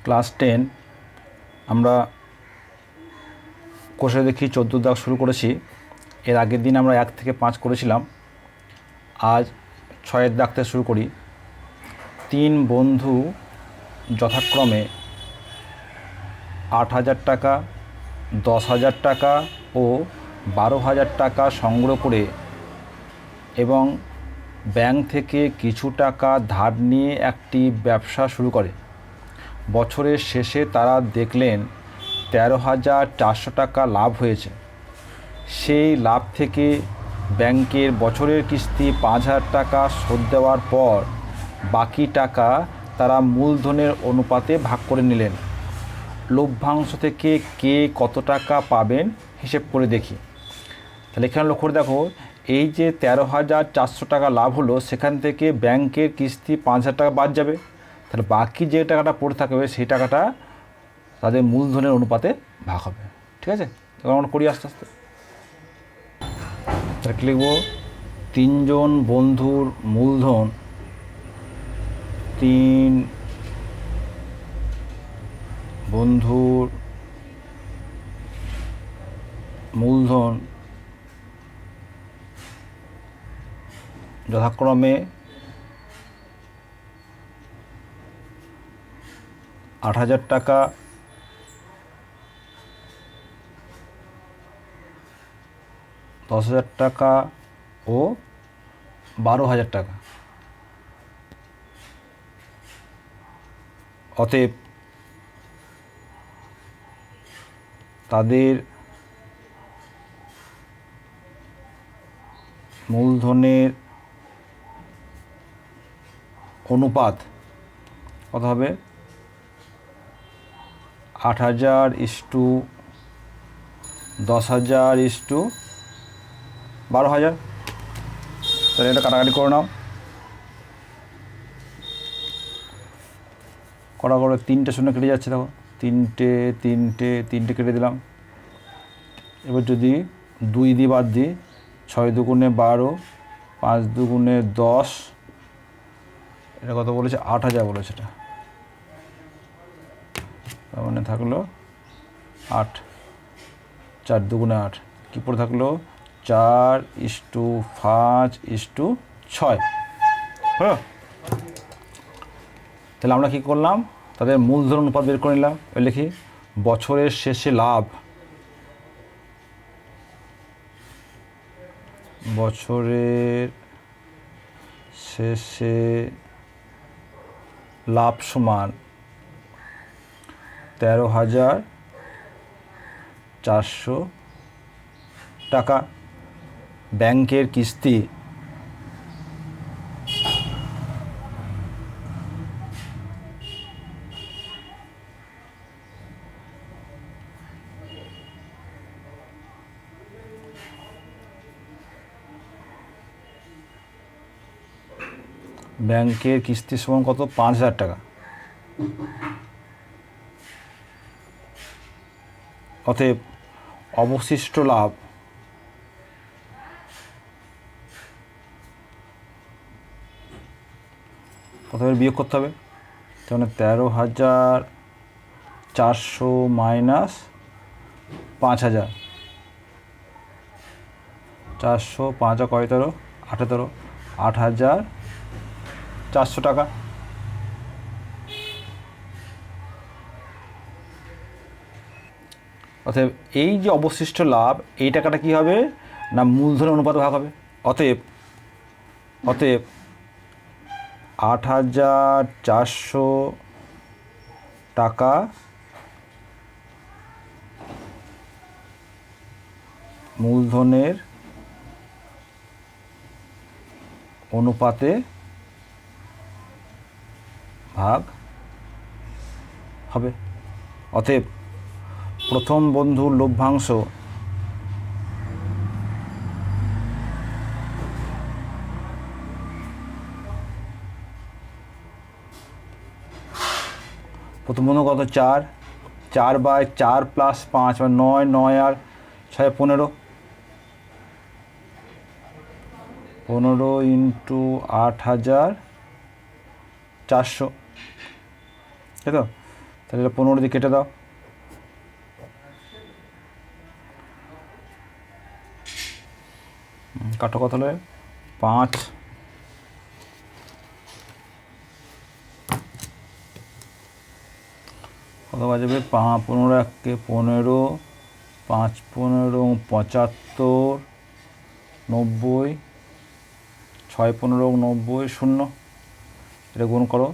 Class 10 আমরা কোষে দেখি 14 দাগ শুরু করেছি। এর আগের দিন আমরা 1 থেকে 5 করেছিলাম। আজ 6 দাগ থেকে শুরু করি। 3 বন্ধু যথাক্রমে 8,000 টাকা, 10,000 টাকা ও 12,000 টাকা সংগ্রহ করে এবং ব্যাংক থেকে কিছু টাকা ধার নিয়ে একটি ব্যবসা শুরু করে। বছরের শেষে তারা দেখলেন 13,400 টাকা লাভ হয়েছে। সেই লাভ থেকে ব্যাংকের বছরের কিস্তি 5,000 টাকা শোধ দেওয়ার পর বাকি টাকা তারা মূলধনের অনুপাতে ভাগ করে নিলেন। লভ্যাংশ থেকে কে কত টাকা পাবেন হিসেব করে দেখি। তাহলে এখানে লক্ষ্য করে দেখো, এই যে 13,400 টাকা লাভ হলো, সেখান থেকে ব্যাংকের কিস্তি 5,000 টাকা বাদ যাবে। তাহলে বাকি যে টাকাটা পড়ে থাকবে সেই টাকাটা তাদের মূলধনের অনুপাতে ভাগ হবে। ঠিক আছে, এবার আমরা করি আস্তে আস্তে। তাহলে কি লিখব? 3 জন বন্ধুর মূলধন 3 বন্ধুর মূলধন যথাক্রমে 8,000 টাকা, 10,000 টাকা ও 12,000 টাকা। অতএব তাদের মূলধনের অনুপাত কত হবে? 8,000 = 10,000 = 12,000। তাহলে এটা কাটাকাটি করে নাও। কটা করে 3টে শূন্য কেটে যাচ্ছে, দেখো 3টে কেটে দিলাম। এবার যদি 2 দিয়ে বাদ দিই, 6 দুগুণে 12, 5 দুগুণে 10, এটা কত বলেছে? 8,000 বলেছে। এটা তার মানে থাকলো 8, 4 দুগুণে 8, কী পড়ে থাকলো? 4:5:6। হ্যাঁ, তাহলে আমরা কী করলাম? তাদের মূলধন অনুপাত বের করে নিলাম। এবার লিখি বছরের শেষে লাভ। বছরের শেষে লাভ সমান 13,400 টাকা। ব্যাংকের কিস্তি সমান কত? 5,000 টাকা। অতএব অবশিষ্ট লাভ প্রথমে বিয়োগ করতে হবে। তাহলে 13,400 মাইনাস 5,000, 400, 5 কয় 13, 18, 8,400 টাকা। অতএব এই যে অবশিষ্ট লাভ, এই টাকাটা কি হবে? না মূলধনের অনুপাতে ভাগ হবে। অতএব 8,400 টাকা মূলধনের অনুপাতে ভাগ হবে। অতএব প্রথম বন্ধুর লভ্যাংশ প্রথম বন্ধু কত? 4, 4/4 + 5 9, 9 আর 6 15, 15 × 8,400, তাই তো? তাহলে 15 দিয়ে কেটে দাও। কাটো কত হলে 5, কত বাজবে 15 একে 15, 5 15 75, 90, 6 15 90, 0, এটা গুণ করো,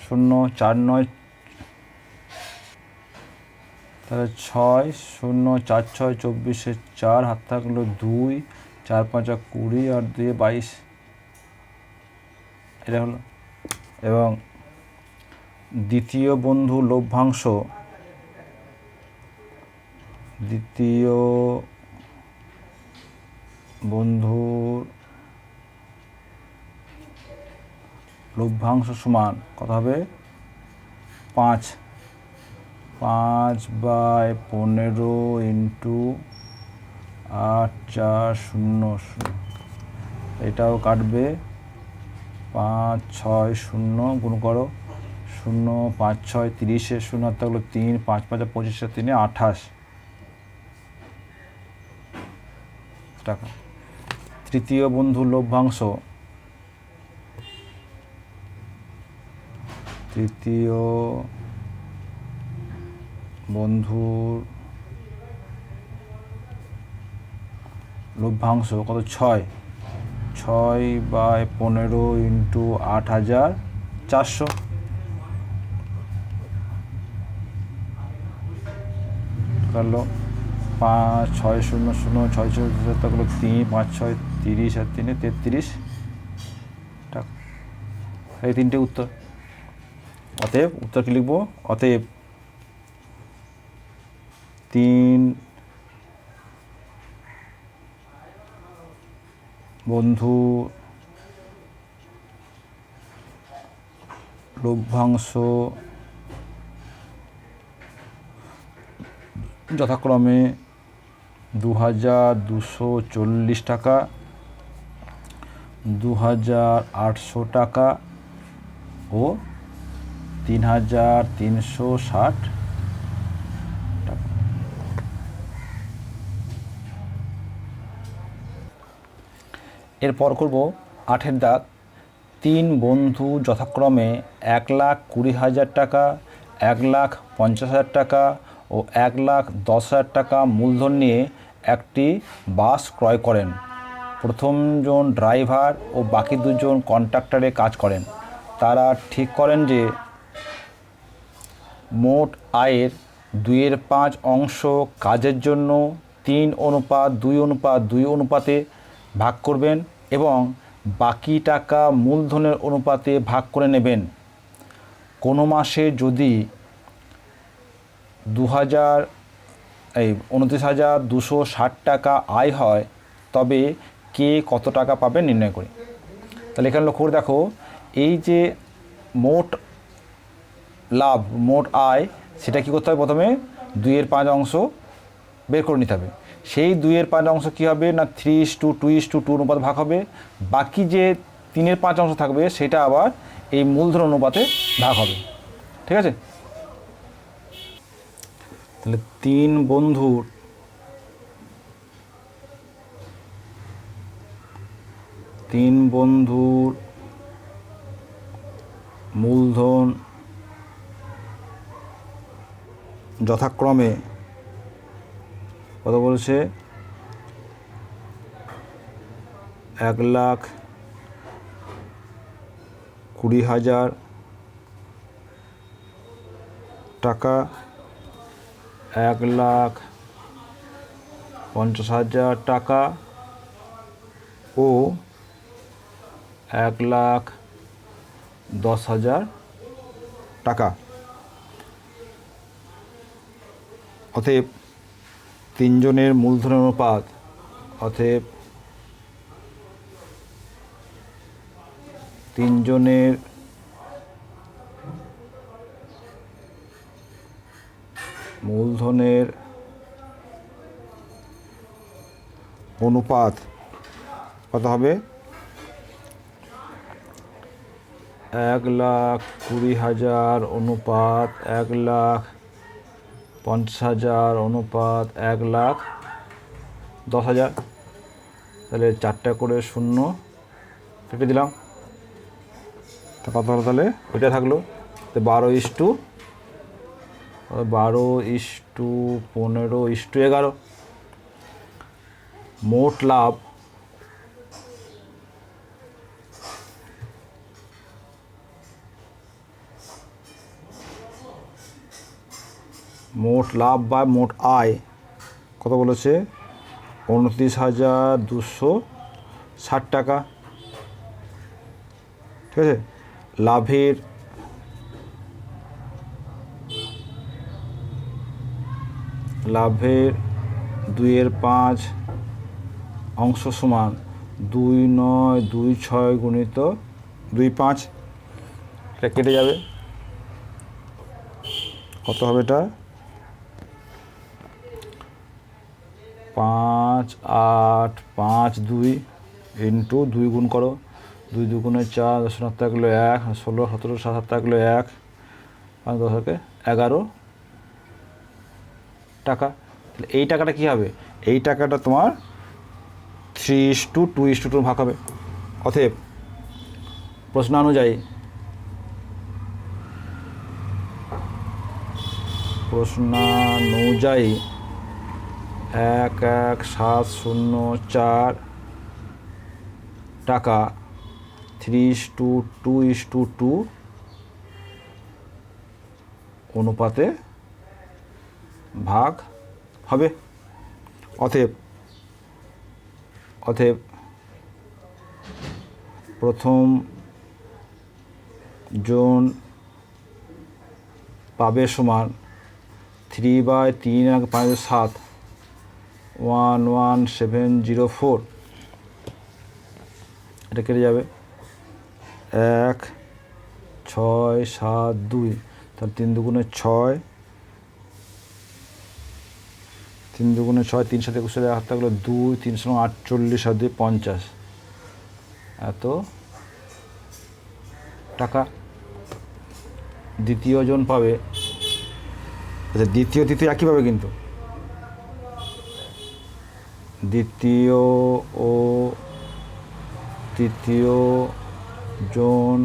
0 4 9, তাহলে 6 0 4 6 24 4, হাত থাকলো 2, 4 5 20 আর 2 22, এটা হলো। এবং দ্বিতীয় বন্ধু লভ্যাংশ, দ্বিতীয় বন্ধুর লভ্যাংশ সমান কত হবে 5, 5/15 ইন্টু 8 4 0 0, এটাও কাটবে 5 6 0, গুণ করো 0 5 6 30, 0 থাকলো 3, 5 5 25, 3 28 টাকা। তৃতীয় বন্ধুর লভ্যাংশ, তৃতীয় বন্ধুর লভ্যাংশ কত 6, 6/15 ইন্টু 8400, কাটলো 5 6 0 0 6 6 থাকলো 3 5 6 30 আর 3 33 টাকা। এই তিনটে উত্তর। অতএব উত্তর কি লিখবো, অতএব 3 বন্ধু লভ্যাংশ যথাক্রমে 2240 টাকা, 2800 টাকা ও 3360 টাকা। এরপর করব 8-এর দাগ। 3 বন্ধু যথাক্রমে 1,20,000 টাকা, 1,50,000 টাকা ও 1,10,000 টাকা মূলধন নিয়ে একটি বাস ক্রয় করেন। প্রথমজন ড্রাইভার ও বাকি দুজন কন্ট্রাক্টরে কাজ করেন। তারা ঠিক করেন যে মোট আয়ের 2/5 অংশ কাজের জন্য 3:2:2 অনুপাতে ভাগ করবেন এবং বাকি টাকা মূলধনের অনুপাতে ভাগ করে নেবেন। কোনো মাসে যদি 29,260 টাকা আয় হয় তবে কে কত টাকা পাবে নির্ণয় করি। তাহলে এখানে লক্ষ্য করে দেখো, এই যে মোট লাভ, মোট আয়, সেটা কী করতে হবে, প্রথমে 2/5 অংশ বের করে নিতে হবে। সেই 2/5 অংশ কী হবে না 3:2:2 অনুপাতে ভাগ হবে। বাকি যে 3/5 অংশ থাকবে সেটা আবার এই মূলধন অনুপাতে ভাগ হবে। ঠিক আছে, তাহলে 3 বন্ধুর মূলধন যথাক্রমে কত বলছে 1,20,000 টাকা, 1,50,000 টাকা ও 1,10,000 টাকা। অতএব 3 জনের মূলধনের অনুপাত, অতএব 3 জনের মূলধনের অনুপাত কত হবে 1,20,000 অনুপাত 1,50,000 অনুপাত 1,10,000। তাহলে 4টা করে শূন্য কেটে দিলাম, তা কত হলো? তাহলে ওইটা থাকলো। তো 12:15:11। মোট লাভ বা মোট আয় কত বলেছে? 29,260 টাকা। ঠিক আছে, লাভের লাভের 2/5 অংশ সমান 2,926 গুণিত 2,5। এটা কেটে যাবে, কত হবে এটা? 5,852 ইন্টু 2 গুণ করো, 2 2 4, 10 7 থাকলো 1, 16 17 7 7 থাকলো 1, 5 10 থেকে 11 টাকা। তাহলে এই টাকাটা কী হবে? এই টাকাটা তোমার 3:2:2 ভাগ হবে। অতএব প্রশ্নানুযায়ী 1,1704 টাকা 3:2:2 অনুপাতে ভাগ হবে। অতএব প্রথম জন পাবে সমান 3/3 11704। এটা কেটে যাবে, 1,672। তাহলে 3 2 6, 3 2 6, 3 7 21 হাত থাকলো 2, 3 48 আর 2 50, এত টাকা দ্বিতীয় জন পাবে। আচ্ছা, দ্বিতীয় তৃতীয় একই পাবে, কিন্তু দ্বিতীয় ও তৃতীয় জন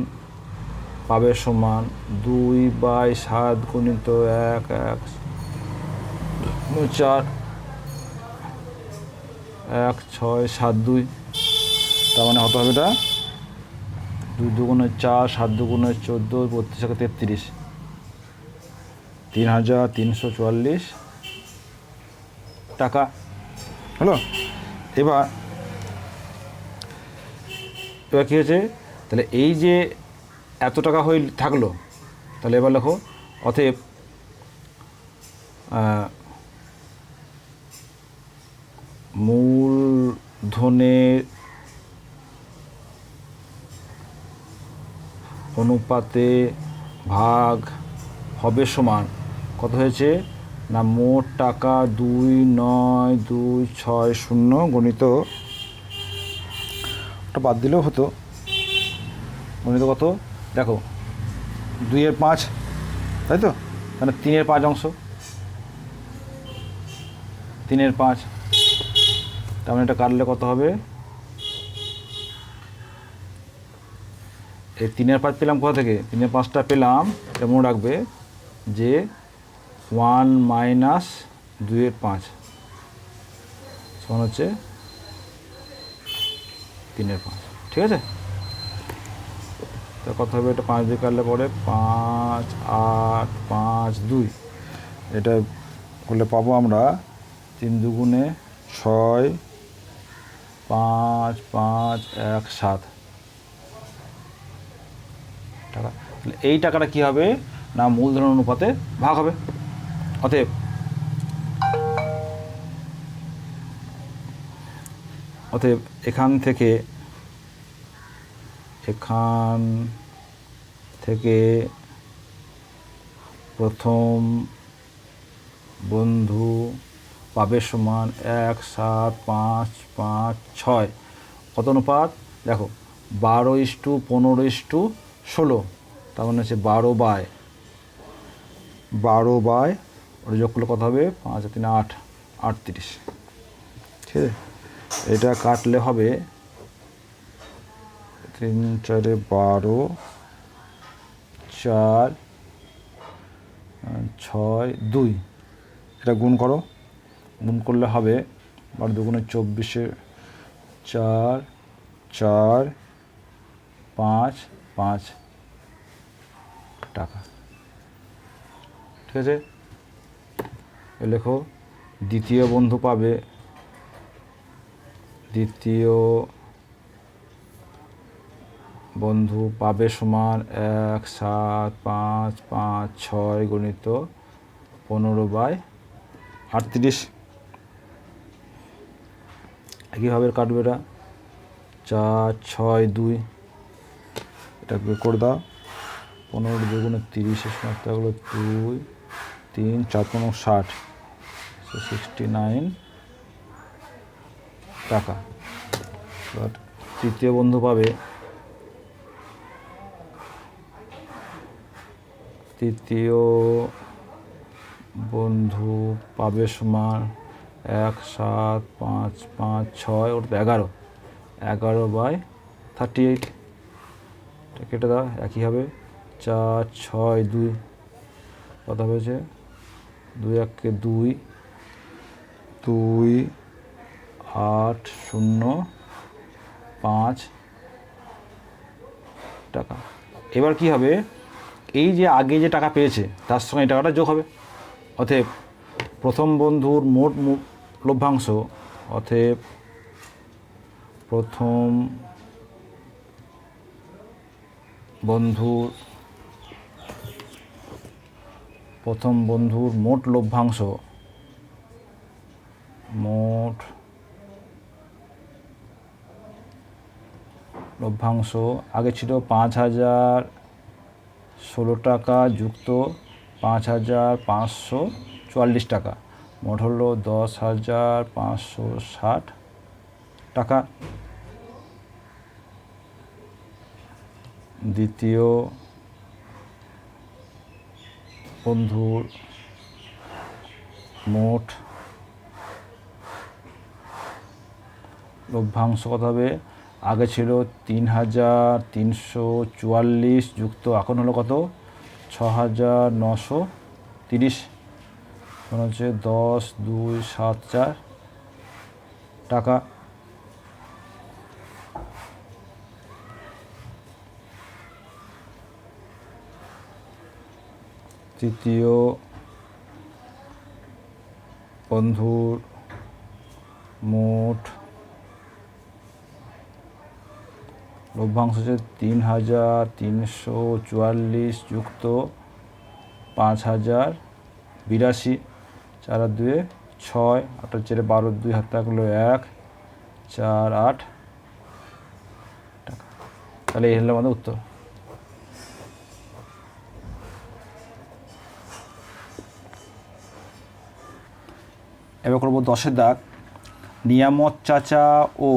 পাবে সমান 2/7 গুণিত 1 1 4 1,672। তার মানে হতে হবে এটা 2 2 4, 7 2 14, 32 33, 3,344 টাকা হলো। এবার কী হয়েছে? তাহলে এই যে এত টাকা হয়ে থাকলো, তাহলে এবার লেখো অতএব মূলধনের অনুপাতে ভাগ হবে সমান কত হয়েছে না? মোট টাকা 2,9,260 গণিত, ওটা বাদ দিলেও হতো, গণিত কত দেখো 2/5, তাই তো? মানে 3/5 অংশ, 3/5। তার মানে এটা কাটলে কত হবে? এই 3/5 পেলাম কোথা থেকে? 3/5টা পেলাম, এটা মনে রাখবে যে 1 - 2/5 সমান হচ্ছে 3/5। ঠিক আছে, তো কত হবে? এটা 5 দিয়ে কাটলে পরে 5,852। এটা করলে পাবো আমরা 3 2 6, 5,517 টাকা। তাহলে এই টাকাটা কী হবে না? মূলধন অনুপাতে ভাগ হবে। অতএব এখান থেকে প্রথম বন্ধু পাবে সমান 1,7,5,5,6। কত অনুপাত দেখো? 12:15:16। 16, তার মানে হচ্ছে 12/, ওটা যোগ করলে কত হবে? 5 আর 3 8, 38। ঠিক আছে, এটা কাটলে হবে 3 4 12, 4 6 2, এটা গুণ করো, গুণ করলে হবে 12 দুগুণে 24, 4 4 5 5 টাকা। ঠিক আছে, লেখো দ্বিতীয় বন্ধু পাবে, দ্বিতীয় বন্ধু পাবে সমান 1 7 5 5 6 গুণিত 15/38। একইভাবে কাটবে এটা 4 6 2, এটাকে করে দাও 15 দুগুণে 30, সমস্ত হলো 2 3 4 15 60, 69 টাকা। তৃতীয় বন্ধু পাবে, তৃতীয় বন্ধু পাবে সমান 1 7 5 5 6, ওটা 11, 11/38, এটা কেটে দাও। একই হবে 4 6 2, কত হয়েছে? 2 1 2 2 8 0 5 টাকা। এবার কি হবে? এই যে আগে যে টাকা পেয়েছে তার সঙ্গে এই টাকাটা যোগ হবে, অতএব প্রথম বন্ধুর মোট লভ্যাংশ, অতএব প্রথম বন্ধুর মোট লভ্যাংশ, আগে ছিল 5016 টাকা যুক্ত 5544 টাকা, মোট হলো 10,560 টাকা। দ্বিতীয় বন্ধুর মোট লভ্যাংশ কত হবে? আগে ছিল 3,344 যুক্ত এখন হলো কত? 6,930, মানে হচ্ছে 10,274 টাকা। তৃতীয় বন্ধুর মোট লভ্যাংশ হচ্ছে 3,344 যুক্ত 5,082, 4 আর 2 6, 8 আর 4 12, 2 হাত থাকলো 1 4 8 টাকা। তাহলে এই হলো আমাদের উত্তর। এবার করবো 10-এর দাগ। নিয়ামত চাচা ও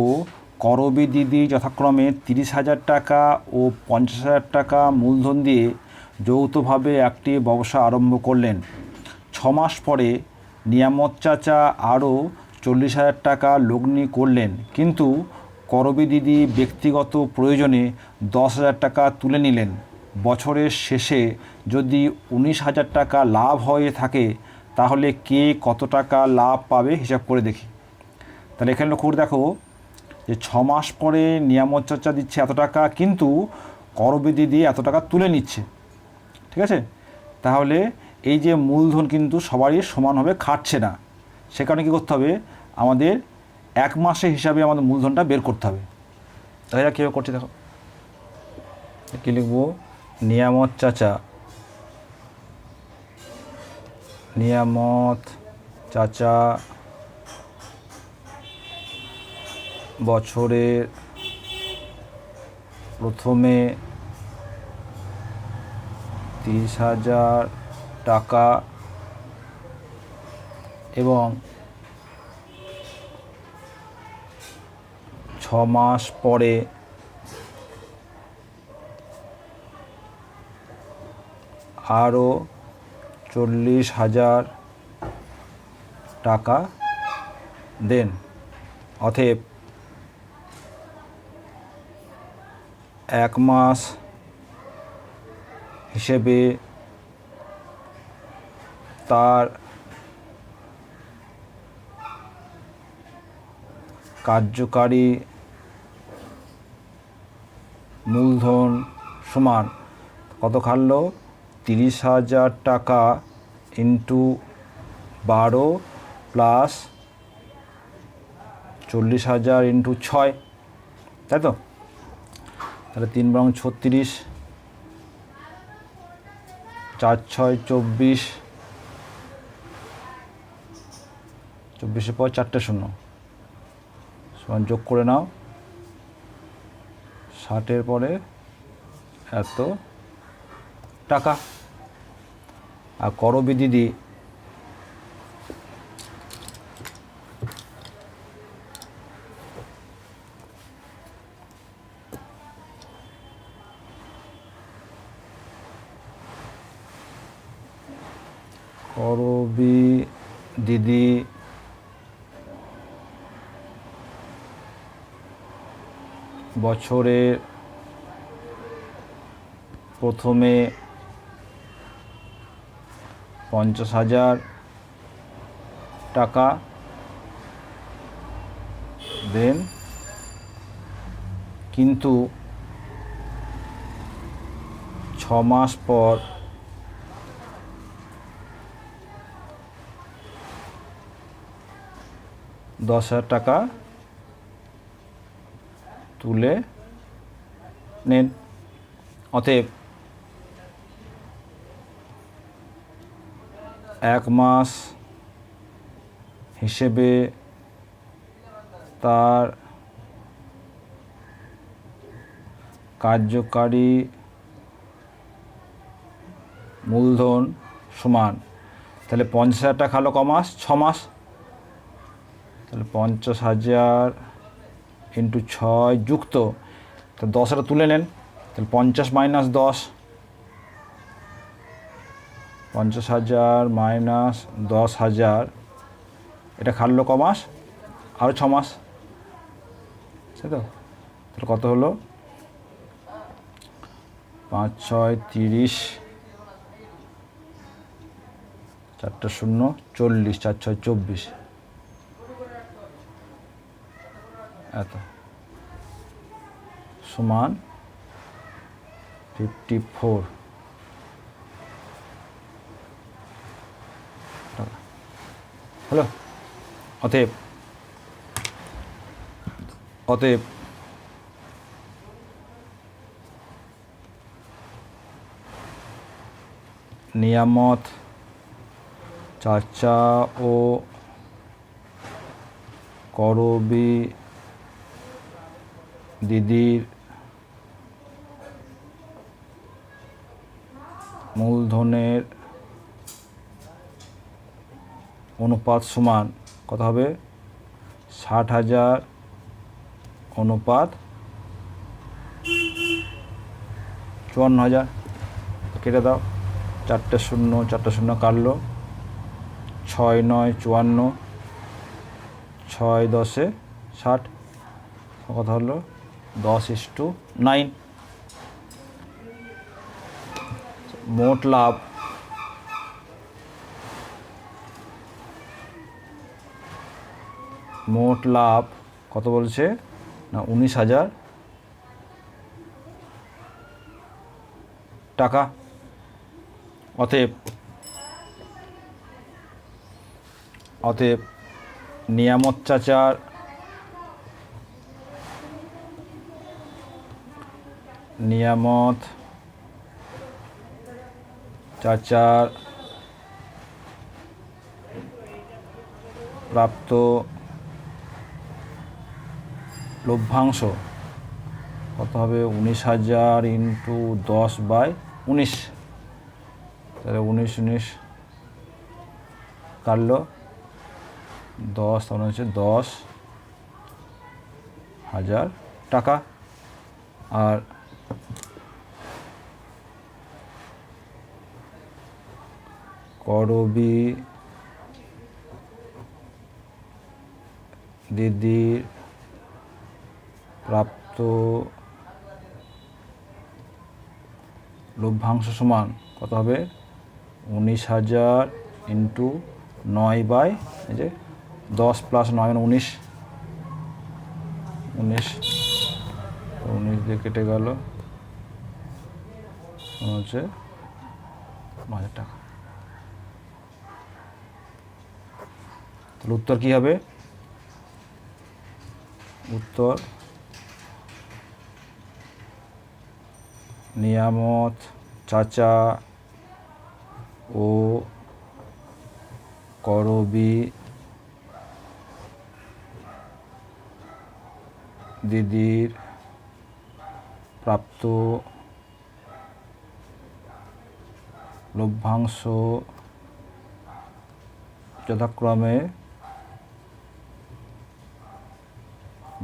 করবী দিদি যথাক্রমে 30,000 টাকা ও 50,000 টাকা মূলধন দিয়ে যৌথভাবে একটি ব্যবসা আরম্ভ করলেন। 6 মাস পরে নিয়ামত চাচা আরও 40,000 টাকা লগ্নি করলেন, কিন্তু করবী দিদি ব্যক্তিগত প্রয়োজনে 10,000 টাকা তুলে নিলেন। বছরের শেষে যদি 19,000 টাকা লাভ হয়ে থাকে তাহলে কে কত টাকা লাভ পাবে হিসাব করে দেখি। তাহলে এখানে লক্ষ্য করে দেখো যে 6 মাস পরে নিয়ামত চাচা দিচ্ছে এত টাকা, কিন্তু করবী দিদি এত টাকা তুলে নিচ্ছে। ঠিক আছে, তাহলে এই যে মূলধন কিন্তু সবারই সমানভাবে খাটছে না, সে কারণে কী করতে হবে? আমাদের 1 মাসের হিসাবে আমাদের মূলধনটা বের করতে হবে। তাহলে কীভাবে করছি দেখো, কী লিখবো? নিয়ামত চাচা বছরের প্রথমে 30,000 টাকা এবং 6 মাস পরে আরও 40,000 টাকা দেন। অতএব 1 মাস হিসেবে তার কার্যকারী মূলধন সমান কত খাটলো? 30,000 টাকা ইন্টু 12 প্লাস 40,000 ইন্টু 6, তাই তো? তাহলে 3 বরং 36, 4 6 24, 24-এর পর 4টে শূন্য সমান যোগ করে নাও। 60-এর পরে এত টাকা। আর করবি দিদি বছরের প্রথমে 50,000 টাকা দেন, কিন্তু 6 মাস পর 10,000 টাকা তুলে নেন। অতএব 1 মাস হিসেবে তার কার্যকারী মূলধন সমান, তাহলে 50,000 টাকা হলো ক মাস? 6 মাস। তাহলে 50,000 ইন্টু 6 যুক্ত, তো 10টা তুলে নেন, তাহলে 50 মাইনাস 10, 50,000 মাইনাস 10,000, এটা খাটলো ক মাস? আরও 6 মাস, তাই তো? তাহলে কত হলো? 5 6 30, 4টা শূন্য 40, 4 6 24, এত সমান 54 টাকা হলো। অতএব নিয়ামত চাচা ও করবি দিদির মূলধনের অনুপাত সমান কত হবে? 60,000 অনুপাত 54,000। কেটে দাও, 4টে শূন্য 4টে শূন্য কাটলো, 6 9 54, 6 10 60, কথা হলো 10:9। মোট লাভ কত বলছে না? 19,000 টাকা। অতএব নিয়ামত চাচার প্রাপ্ত লভ্যাংশ কত হবে? 19,000 ইন্টু 10/19, তাহলে 19 কাটলো 10, তাহলে হচ্ছে 10,000 টাকা। আর করবী দিদির প্রাপ্ত লভ্যাংশ সমান কত হবে? 19,000 ইন্টু 9 বাই এই যে 10 প্লাস 9 মানে 19 দিয়ে কেটে গেল হচ্ছে 9,000 টাকা। তাহলে উত্তর কী হবে? উত্তর নিয়ামত চাচা ও করবী দিদির প্রাপ্ত লভ্যাংশ যথাক্রমে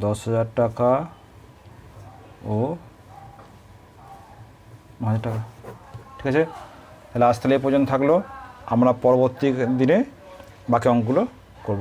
10,000 টাকা ও 9,000 টাকা। ঠিক আছে, তাহলে আজ তাহলে এই পর্যন্ত থাকলো। আমরা পরবর্তী দিনে বাকি অঙ্কগুলো করব।